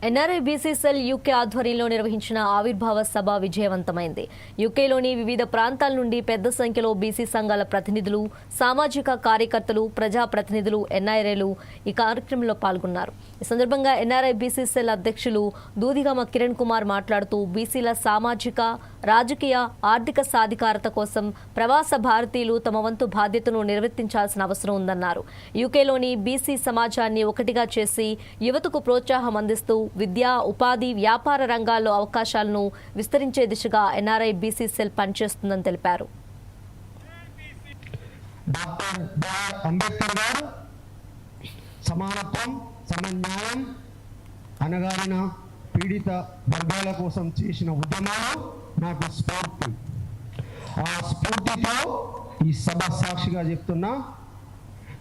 NRI BC cell UK ఆధ్వర్యంలో నిర్వహించిన ఆవిర్భావ సభ విజయవంతమైంది. యూకేలోని వివిధ ప్రాంతాల నుండి పెద్ద సంఖ్యలో బీసీ సంఘాల ప్రతినిధులు, సామాజిక కార్యకర్తలు, ప్రజాప్రతినిధులు, ఎన్ఆర్ఐలు ఈ కార్యక్రమంలో పాల్గొన్నారు. ఈ సందర్భంగా ఎన్ఆర్ఐ బీసీ సెల్ అధ్యక్షులు దూదిగామ కిరణ్ కుమార్ మాట్లాడుతూ బీసీల సామాజిక, రాజకీయ, ఆర్థిక సాధికారత కోసం ప్రవాస భారతీయులు తమ వంతు బాధ్యతను నిర్వర్తించాల్సిన అవసరం ఉందన్నారు. యూకేలోని బీసీ సమాజాన్ని ఒకటిగా చేసి యువతకు ప్రోత్సాహం అందిస్తూ విద్య, ఉపాధి, వ్యాపార రంగాల్లో అవకాశాలను విస్తరించే దిశగా ఎన్ఆర్ఐ బీసీ సెల్ పనిచేస్తుందని తెలిపారు. డాక్టర్ బిఆర్ అంబేద్కర్ గారు సమానత్వం, సమన్వయం, అనగారిన పీడిత వర్గాల కోసం చేసిన ఉద్యమాలు నాకు స్ఫూర్తి. ఆ స్ఫూర్తితో ఈ సభ సాక్షిగా చెప్తున్నా,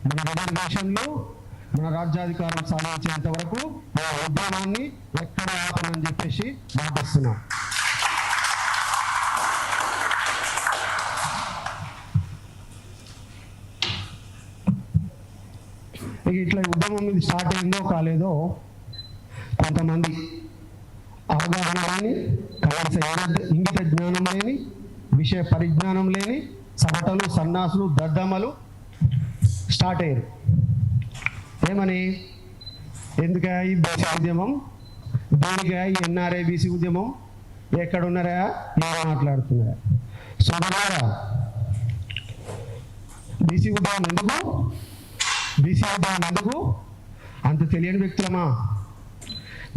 మన రిజర్వేషన్లు, మన రాజ్యాధికారం సాధించేంత వరకు ఆ ఉద్యమాన్ని ఎక్కడ ఆపనని చెప్పేసి మాటిస్తున్నాం. ఇట్లా ఉద్యమం మీద స్టార్ట్ అయిందో కాలేదో కొంతమంది అవగాహన లేని, కనీస ఇంగిత జ్ఞానం లేని, విషయ పరిజ్ఞానం లేని సగటలు, సన్నాసులు, దద్దమ్మలు స్టార్ట్ అయ్యారు. ఏమని, ఎందుకా ఈ బీసీ ఉద్యమం, దేనికా ఈ ఎన్ఆర్ఐ బీసీ ఉద్యమం, ఎక్కడున్నారా, ఏం మాట్లాడుతున్నారా? సోదరులారా, బీసీ ఉద్యమం ఎందుకు, బీసీ ఉద్యమం ఎందుకు? అంత తెలియని వ్యక్తులమా?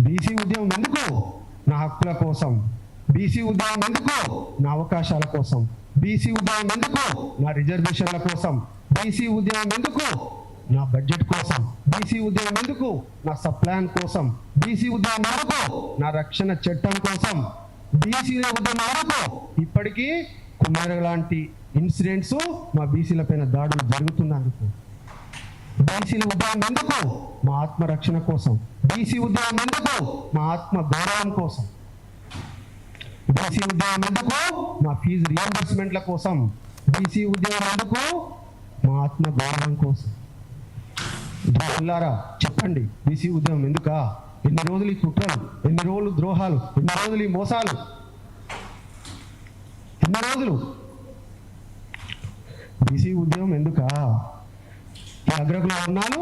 బీసీ ఉద్యమం ఎందుకు? నా హక్కుల కోసం. బీసీ ఉద్యమం ఎందుకు? నా అవకాశాల కోసం. బీసీ ఉద్యమం ఎందుకు? నా రిజర్వేషన్ల కోసం. బీసీ ఉద్యమం ఎందుకు? నా బడ్జెట్ కోసం. బీసీ ఉద్యమం ఎందుకు? నా సప్లాన్ కోసం. బీసీ ఉద్యమం ఎందుకు? నా రక్షణ చట్టం కోసం. బీసీ ఉద్యమం ఎందుకు? ఇప్పటికీ కుమార లాంటి ఇన్సిడెంట్స్ మా బీసీల పైన దాడులు జరుగుతున్నందుకు. బీసీ ఉద్యమం ఎందుకు? మా ఆత్మరక్షణ కోసం. బీసీ ఉద్యమం ఎందుకు? మా ఆత్మ గౌరవం కోసం. బీసీ ఉద్యమం ఎందుకు? మా ఫీజు రియంబర్స్మెంట్ల కోసం. బీసీ ఉద్యమం ఎందుకు? మా ఆత్మ గౌరవం కోసం. చెప్పండి, బీసీ ఉద్యమం ఎందుకా? ఎన్ని రోజులు ఈ కుట్రలు, ఎన్ని రోజులు ద్రోహాలు, ఎన్ని రోజులు ఈ మోసాలు, ఎన్ని రోజులు? బీసీ ఉద్యమం ఎందుకా? ఈ అగ్రకుల వర్ణాలు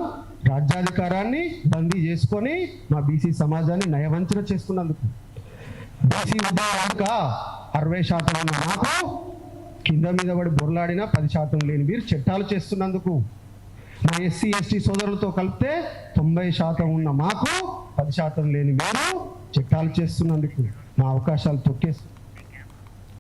రాజ్యాధికారాన్ని బందీ చేసుకొని మా బీసీ సమాజాన్ని నయవంచన చేస్తున్నందుకు. బీసీ ఉద్యమం ఎందుక? 60% ఉన్న మాకు కింద మీద పడి బొర్లాడిన 10% లేని వీరు చట్టాలు చేస్తున్నందుకు. మా ఎస్సీ ఎస్టీ సోదరులతో కలిపితే 90% ఉన్న మాకు 10% లేని వీరు చట్టాలు చేస్తున్నందుకు. మా అవకాశాలు తొక్కేస్తున్నారు.